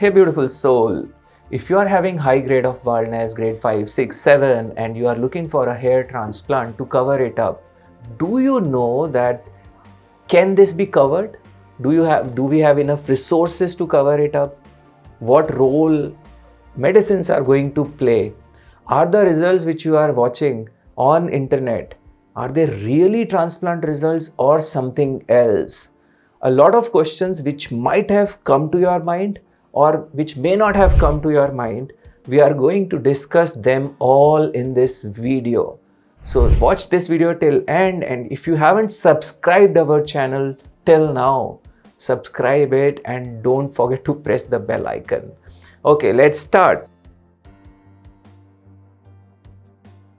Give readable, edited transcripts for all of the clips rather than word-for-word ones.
Hey beautiful soul, if you are having high grade of baldness, grade 5, 6, 7 and you are looking for a hair transplant to cover it up, do you know that can this be covered? Do we have enough resources to cover it up? What role medicines are going to play? Are the results which you are watching on internet, are they really transplant results or something else? A lot of questions which might have come to your mind or which may not have come to your mind, we are going to discuss them all in this video. So watch this video till end, and if you haven't subscribed our channel till now, subscribe it and don't forget to press the bell icon. Okay, let's start.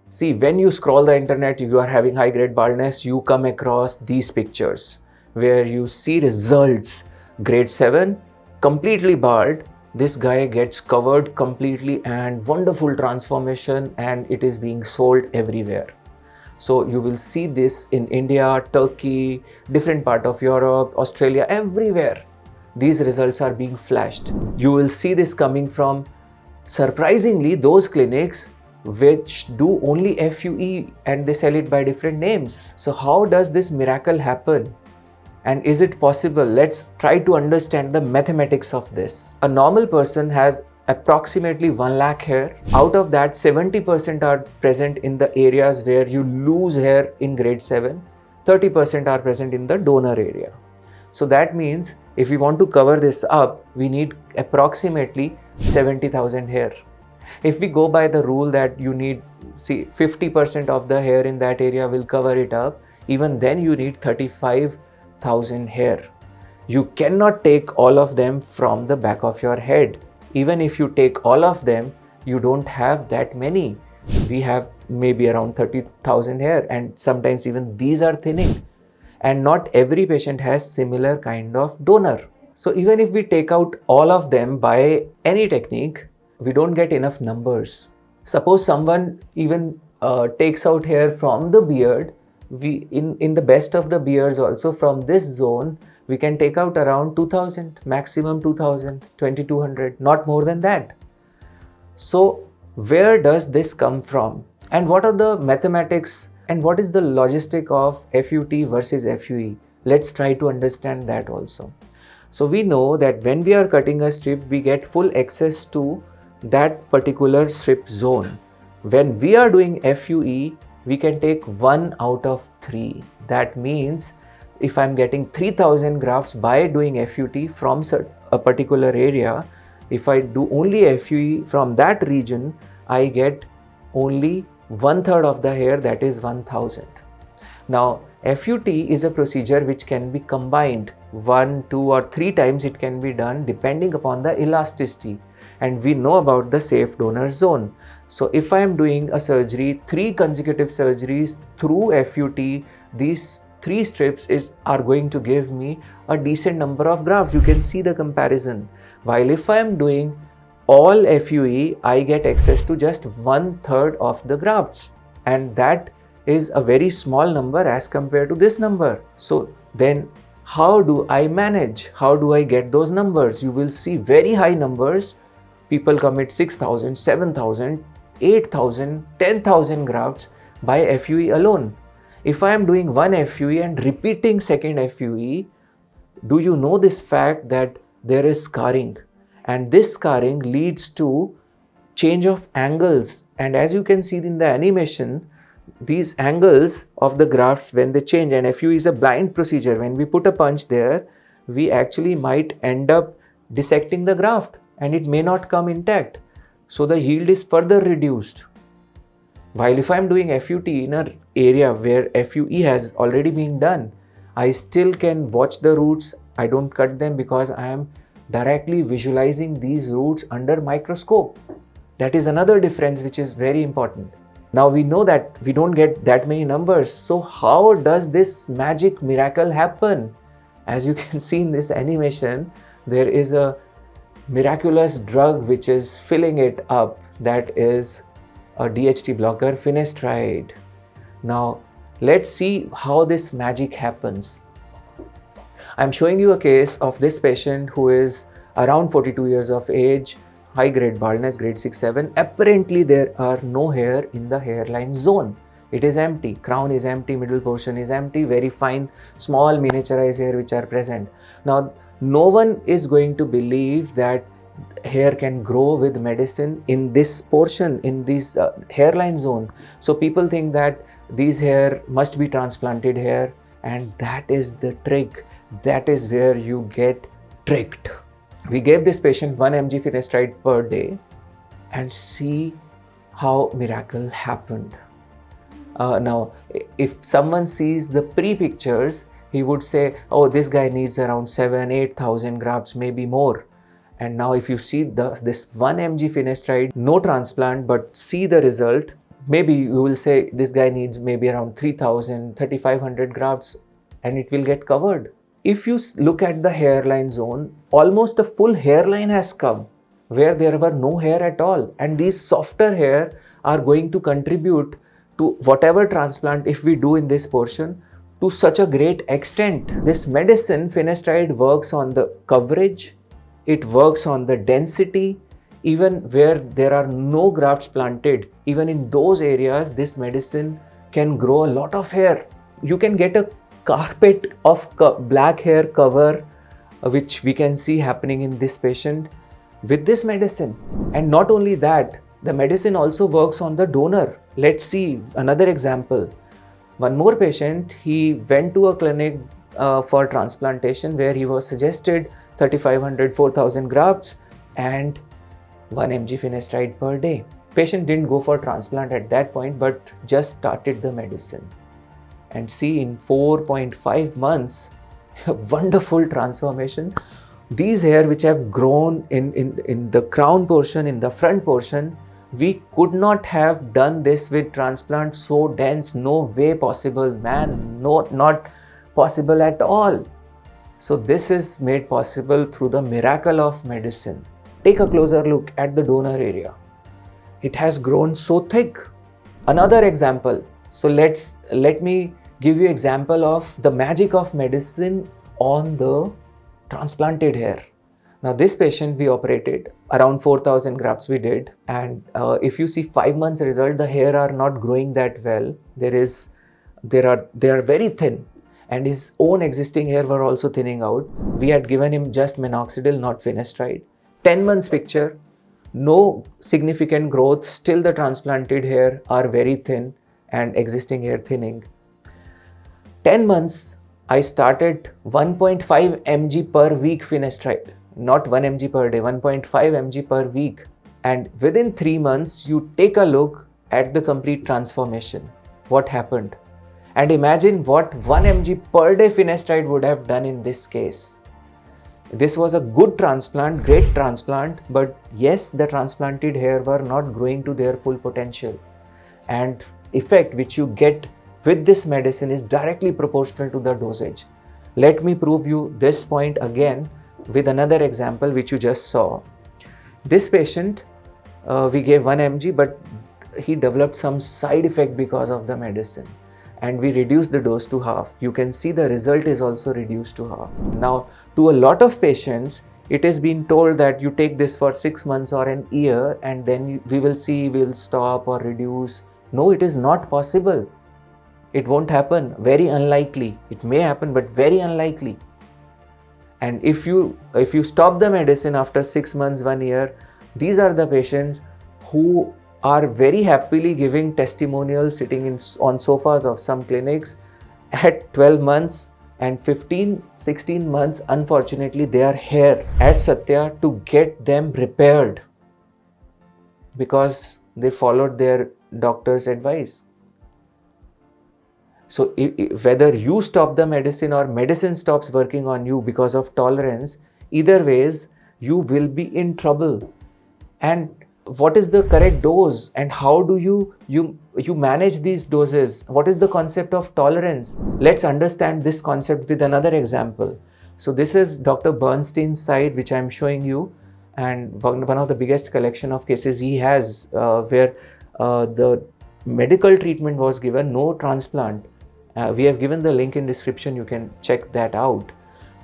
See, when you scroll the internet, you are having high grade baldness, you come across these pictures where you see results. Grade 7, completely bald. This guy gets covered completely and wonderful transformation, and it is being sold everywhere. So you will see this in India, Turkey, different part of Europe, Australia, everywhere. These results are being flashed. You will see this coming from, surprisingly, those clinics which do only FUE and they sell it by different names. So how does this miracle happen? And is it possible? Let's try to understand the mathematics of this. A normal person has approximately 1 lakh hair. Out of that, 70% are present in the areas where you lose hair in grade 7. 30% are present in the donor area. So that means if we want to cover this up, we need approximately 70,000 hair. If we go by the rule that you need, 50% of the hair in that area will cover it up, even then you need 35,000 hair. You cannot take all of them from the back of your head. Even if you take all of them, you don't have that many. We have maybe around 30,000 hair, and sometimes even these are thinning. And not every patient has similar kind of donor. So even if we take out all of them by any technique, we don't get enough numbers. Suppose someone even takes out hair from the beard. We in the best of the beards also, from this zone, we can take out around 2000, maximum 2000, 2200, not more than that. So where does this come from? And what are the mathematics and what is the logistic of FUT versus FUE? Let's try to understand that also. So we know that when we are cutting a strip, we get full access to that particular strip zone. When we are doing FUE, we can take 1 out of 3. That means if I'm getting 3000 grafts by doing FUT from a particular area, if I do only FUE from that region, I get only 1/3 of the hair, that is 1000. Now, FUT is a procedure which can be combined 1, 2 or 3 times. It can be done depending upon the elasticity, and we know about the safe donor zone. So if I am doing a surgery, 3 consecutive surgeries through FUT, these 3 strips are going to give me a decent number of grafts. You can see the comparison. While if I am doing all FUE, I get access to just 1/3 of the grafts, and that is a very small number as compared to this number. So then how do I manage? How do I get those numbers? You will see very high numbers. People commit 6,000, 7,000, 8,000, 10,000 grafts by FUE alone. If I am doing one FUE and repeating second FUE, do you know this fact that there is scarring? And this scarring leads to change of angles. And as you can see in the animation, these angles of the grafts, when they change, and FUE is a blind procedure, when we put a punch there, we actually might end up dissecting the graft and it may not come intact. So the yield is further reduced. While if I am doing FUT in an area where FUE has already been done, I still can watch the roots. I don't cut them because I am directly visualizing these roots under microscope. That is another difference which is very important. Now we know that we don't get that many numbers. So how does this magic miracle happen? As you can see in this animation, there is a miraculous drug which is filling it up. That is a DHT blocker, finasteride. Now let's see how this magic happens. I'm showing you a case of this patient who is around 42 years of age, high grade baldness, grade 6, 7. Apparently there are no hair in the hairline zone. It is empty. Crown is empty, middle portion is empty, very fine, small miniaturized hair which are present. Now, no one is going to believe that hair can grow with medicine in this portion, in this hairline zone. So people think that these hair must be transplanted hair, and that is the trick. That is where you get tricked. We gave this patient 1 mg finasteride per day and see how miracle happened. Now, if someone sees the pre-pictures, he would say, oh, this guy needs around 7,000-8,000 grafts, maybe more. And now if you see this 1 mg finasteride, no transplant, but see the result, maybe you will say this guy needs maybe around 3,000, 3,500 grafts, and it will get covered. If you look at the hairline zone, almost a full hairline has come where there were no hair at all. And these softer hair are going to contribute to whatever transplant if we do in this portion to such a great extent. This medicine, finasteride, works on the coverage, it works on the density, even where there are no grafts planted. Even in those areas, this medicine can grow a lot of hair. You can get a carpet of black hair cover, which we can see happening in this patient with this medicine. And not only that, the medicine also works on the donor. Let's see another example. One more patient, he went to a clinic for transplantation where he was suggested 3,500, 4,000 grafts and 1 mg finasteride per day. Patient didn't go for transplant at that point, but just started the medicine. And see, in 4.5 months, a wonderful transformation. These hair which have grown in the crown portion, in the front portion, we could not have done this with transplant so dense. No way possible, man. Not possible at all. So this is made possible through the miracle of medicine. Take a closer look at the donor area. It has grown so thick. Another example. So let me give you example of the magic of medicine on the transplanted hair. Now this patient we operated, around 4,000 grafts we did, and if you see 5 months result, the hair are not growing that well. They are very thin, and his own existing hair were also thinning out. We had given him just minoxidil, not finasteride. 10 months picture, no significant growth, still the transplanted hair are very thin and existing hair thinning. 10 months, I started 1.5 mg per week finasteride, not 1 mg per day, 1.5 mg per week. And within 3 months, you take a look at the complete transformation. What happened? And imagine what 1 mg per day finasteride would have done in this case. This was a good transplant, great transplant, but yes, the transplanted hair were not growing to their full potential. And effect which you get with this medicine is directly proportional to the dosage. Let me prove you this point again with another example which you just saw. This patient, we gave 1 mg, but he developed some side effect because of the medicine, and we reduced the dose to half. You can see the result is also reduced to half. Now, to a lot of patients, it has been told that you take this for 6 months or an year and then we will see, we'll stop or reduce. No, it is not possible. It won't happen. Very unlikely. It may happen, but very unlikely. And if you stop the medicine after 6 months, 1 year, these are the patients who are very happily giving testimonials sitting on sofas of some clinics at 12 months and 15, 16 months. Unfortunately, they are here at Satya to get them repaired because they followed their doctor's advice. So whether you stop the medicine or medicine stops working on you because of tolerance, either ways, you will be in trouble. And what is the correct dose and how do you manage these doses? What is the concept of tolerance? Let's understand this concept with another example. So this is Dr. Bernstein's side, which I'm showing you, and one of the biggest collection of cases he has where the medical treatment was given, no transplant. We have given the link in description, you can check that out.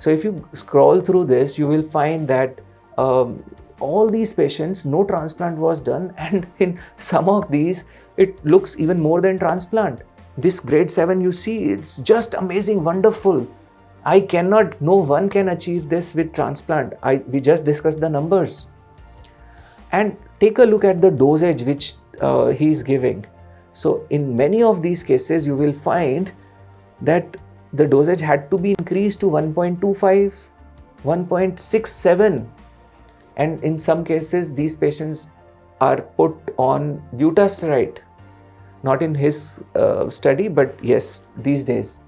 So if you scroll through this, you will find that All these patients, no transplant was done, and in some of these, it looks even more than transplant. This grade 7 you see, it's just amazing, wonderful. I cannot, no one can achieve this with transplant. We just discussed the numbers. And take a look at the dosage which he is giving. So in many of these cases, you will find that the dosage had to be increased to 1.25, 1.67. And in some cases, these patients are put on dutasteride. Not in his study, but yes, these days.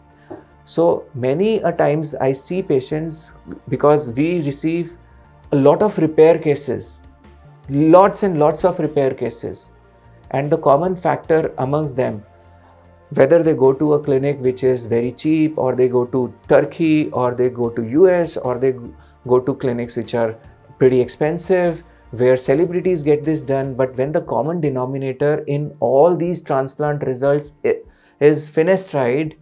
So many a times I see patients, because we receive a lot of repair cases, lots and lots of repair cases. And the common factor amongst them, whether they go to a clinic which is very cheap, or they go to Turkey, or they go to US, or they go to clinics which are pretty expensive, where celebrities get this done, but when the common denominator in all these transplant results is finasteride,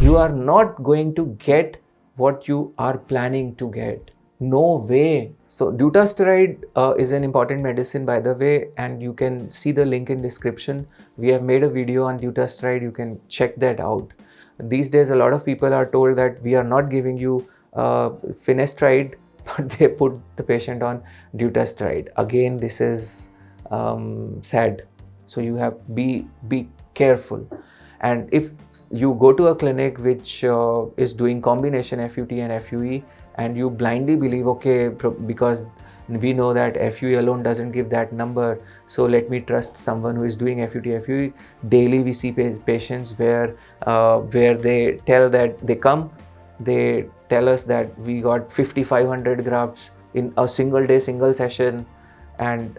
you are not going to get what you are planning to get. No way. So dutasteride is an important medicine, by the way, and you can see the link in description. We have made a video on dutasteride. You can check that out. These days, a lot of people are told that we are not giving you finasteride, but they put the patient on dutasteride. Again, this is sad. So you have be careful. And if you go to a clinic which is doing combination FUT and FUE, and you blindly believe, okay, because we know that FUE alone doesn't give that number, so let me trust someone who is doing FUT, FUE. Daily we see patients where they tell that they come, they tell us that we got 5,500 grafts in a single day, single session, and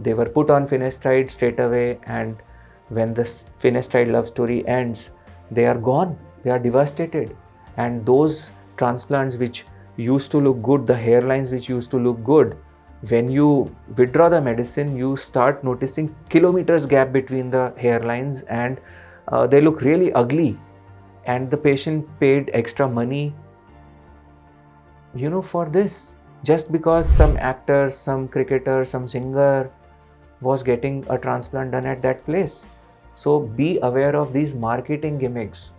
they were put on finasteride straight away, and when the finasteride love story ends, they are gone, they are devastated. And those transplants which used to look good, the hairlines which used to look good, when you withdraw the medicine, you start noticing kilometers gap between the hairlines, and they look really ugly. And the patient paid extra money, for this, just because some actor, some cricketer, some singer was getting a transplant done at that place. So be aware of these marketing gimmicks.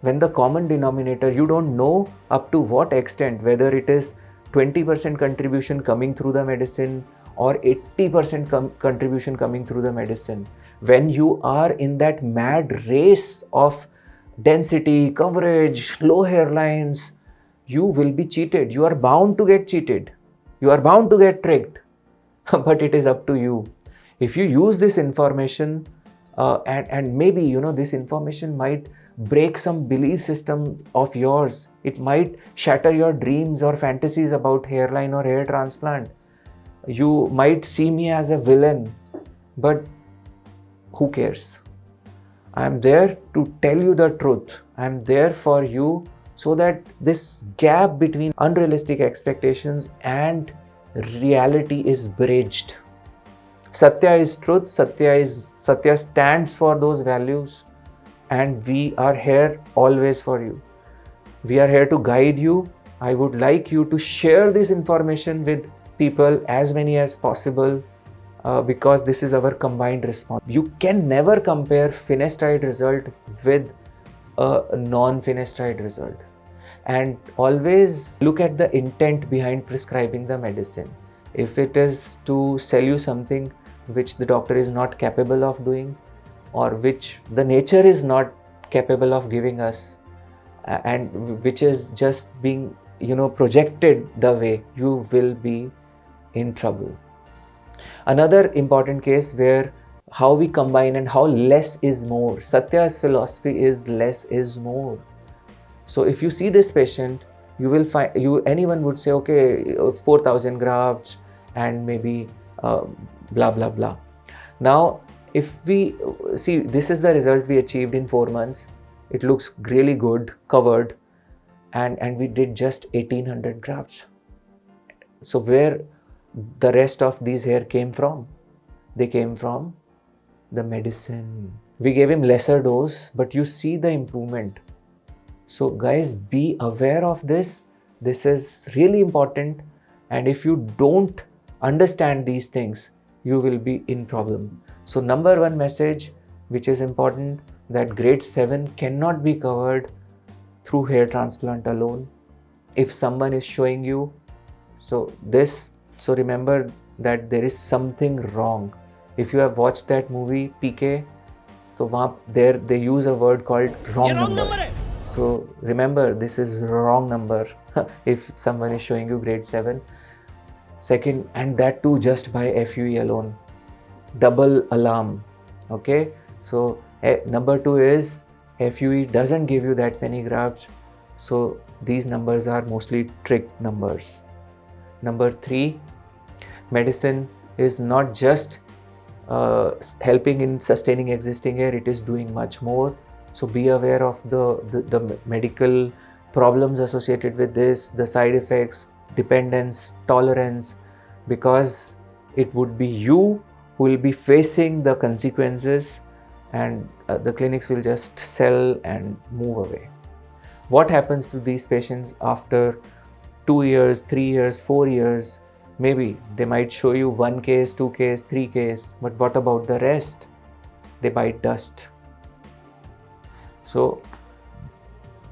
When the common denominator, you don't know up to what extent, whether it is 20% contribution coming through the medicine or 80% contribution coming through the medicine. When you are in that mad race of density, coverage, low hairlines, you will be cheated. You are bound to get cheated. You are bound to get tricked. But it is up to you. If you use this information, and maybe, this information might break some belief system of yours. It might shatter your dreams or fantasies about hairline or hair transplant. You might see me as a villain, but who cares? I am there to tell you the truth. I am there for you so that this gap between unrealistic expectations and reality is bridged. Satya is truth. Satya stands for those values, and we are here always for you. We are here to guide you. I would like you to share this information with people, as many as possible, because this is our combined response. You can never compare finasteride result with a non-finasteride result. And always look at the intent behind prescribing the medicine. If it is to sell you something which the doctor is not capable of doing, or which the nature is not capable of giving us, and which is just being projected the way, you will be in trouble. Another important case where how we combine and how less is more. Satya's philosophy is less is more. So if you see this patient, you will find, anyone would say, okay, 4,000 grafts and maybe blah blah blah. Now if we see, this is the result we achieved in 4 months. It looks really good, covered, and we did just 1,800 grafts. So where the rest of these hair came from? They came from the medicine. We gave him lesser dose, but you see the improvement. So guys, be aware of this. This is really important. And if you don't understand these things, you will be in problem. So number one message, which is important, that grade 7 cannot be covered through hair transplant alone. If someone is showing you, so remember that there is something wrong. If you have watched that movie PK, so there they use a word called wrong number. So remember, this is wrong number if someone is showing you grade 7. Second, and that too just by FUE alone. Double alarm. Okay, so number 2 is FUE doesn't give you that many grafts, so these numbers are mostly trick numbers. Number 3, medicine is not just helping in sustaining existing hair, it is doing much more. So be aware of the medical problems associated with this, the side effects, dependence, tolerance, because it would be you who will be facing the consequences, and the clinics will just sell and move away. What happens to these patients after 2 years, 3 years, 4 years? Maybe they might show you 1 case, 2 case, 3 case, but what about the rest? They bite dust. So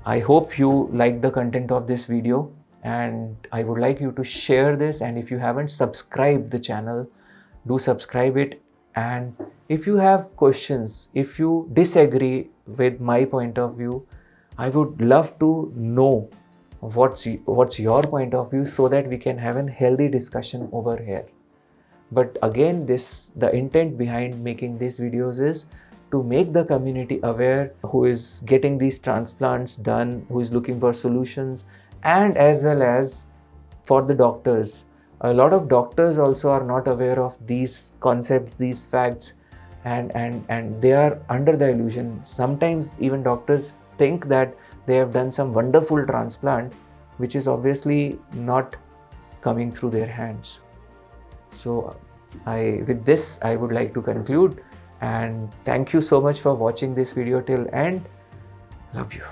I hope you like the content of this video, and I would like you to share this, and if you haven't subscribed the channel, do subscribe it. And if you have questions, if you disagree with my point of view, I would love to know what's your point of view, so that we can have a healthy discussion over here. But again, the intent behind making these videos is to make the community aware who is getting these transplants done, who is looking for solutions, and as well as for the doctors. A lot of doctors also are not aware of these concepts, these facts, and they are under the illusion. Sometimes even doctors think that they have done some wonderful transplant, which is obviously not coming through their hands. So with this, I would like to conclude, and thank you so much for watching this video till end. Love you.